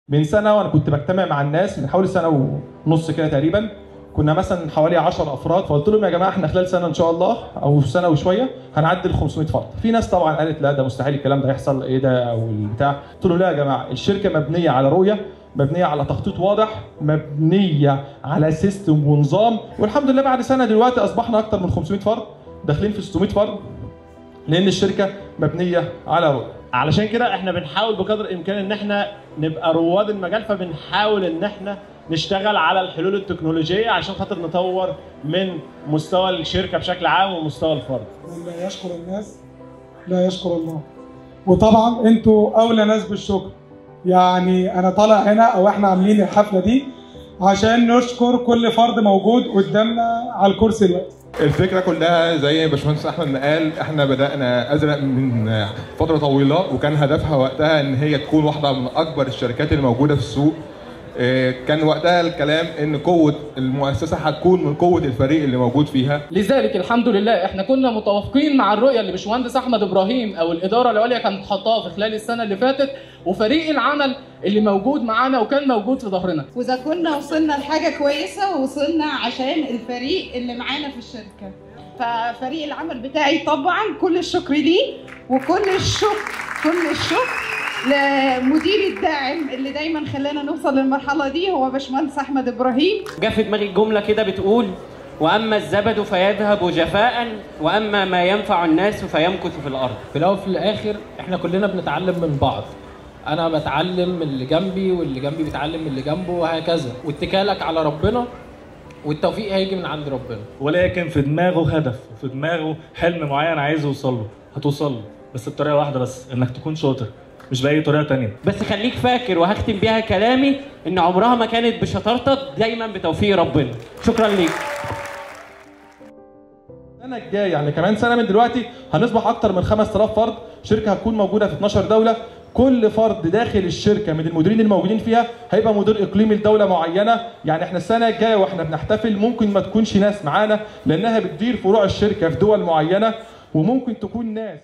من سنه وانا كنت بجتمع مع الناس من حوالي سنه ونص كده تقريبا، كنا مثلا حوالي 10 افراد، فقلت لهم يا جماعه احنا خلال سنه ان شاء الله او سنه وشويه هنعدي ال 500 فرد. في ناس طبعا قالت لا ده مستحيل الكلام ده يحصل، ايه ده او البتاع. قلت لهم لا يا جماعه، الشركه مبنيه على رؤيه، مبنيه على تخطيط واضح، مبنيه على سيستم ونظام، والحمد لله بعد سنه دلوقتي اصبحنا اكتر من 500 فرد، داخلين في 600 فرد، لان الشركه مبنيه على رؤيه. علشان كده احنا بنحاول بقدر الامكان ان احنا نبقى رواد المجال، فبنحاول ان احنا نشتغل على الحلول التكنولوجيه عشان خاطر نطور من مستوى الشركه بشكل عام ومستوى الفرد. لا يشكر الناس لا يشكر الله. وطبعا انتوا اولى ناس بالشكر. يعني انا طالع هنا او احنا عاملين الحفله دي عشان نشكر كل فرد موجود قدامنا على الكرسي دلوقتي. الفكره كلها زي باشمهندس احمد ما قال، احنا بدانا ازرق من فتره طويله، وكان هدفها وقتها ان هي تكون واحده من اكبر الشركات اللي موجوده في السوق. كان وقتها الكلام ان قوه المؤسسه هتكون من قوه الفريق اللي موجود فيها. لذلك الحمد لله احنا كنا متوافقين مع الرؤيه اللي باشمهندس احمد ابراهيم او الاداره العليا كانت حاطاها في خلال السنه اللي فاتت، وفريق العمل اللي موجود معانا وكان موجود في ظهرنا. واذا كنا وصلنا لحاجه كويسه وصلنا عشان الفريق اللي معانا في الشركه. ففريق العمل بتاعي طبعا كل الشكر ليه، وكل الشكر لمدير الداعم اللي دايما خلانا نوصل للمرحله دي، هو باشمهندس احمد ابراهيم. جه في دماغي الجمله كده بتقول: واما الزبد فيذهب جفاء، واما ما ينفع الناس فيمكث في الارض. في الاول وفي الاخر احنا كلنا بنتعلم من بعض، انا بتعلم من اللي جنبي واللي جنبي بيتعلم من اللي جنبه وهكذا، واتكالك على ربنا والتوفيق هيجي من عند ربنا. ولكن في دماغه هدف وفي دماغه حلم معين عايز يوصل له، هتوصل له بس بطريقه واحده بس، انك تكون شاطر، مش باي طريقه ثانيه. بس خليك فاكر، وهختم بيها كلامي، ان عمرها ما كانت بشطارتك، دايما بتوفيق ربنا. شكرا ليك. السنه الجايه يعني كمان سنه من دلوقتي هنصبح اكتر من 5000 فرد، شركه هتكون موجوده في 12 دوله، كل فرد داخل الشركه من المديرين الموجودين فيها هيبقى مدير اقليمي لدوله معينه. يعني احنا السنه الجايه واحنا بنحتفل ممكن ما تكونش ناس معانا لانها بتدير فروع الشركه في دول معينه، وممكن تكون ناس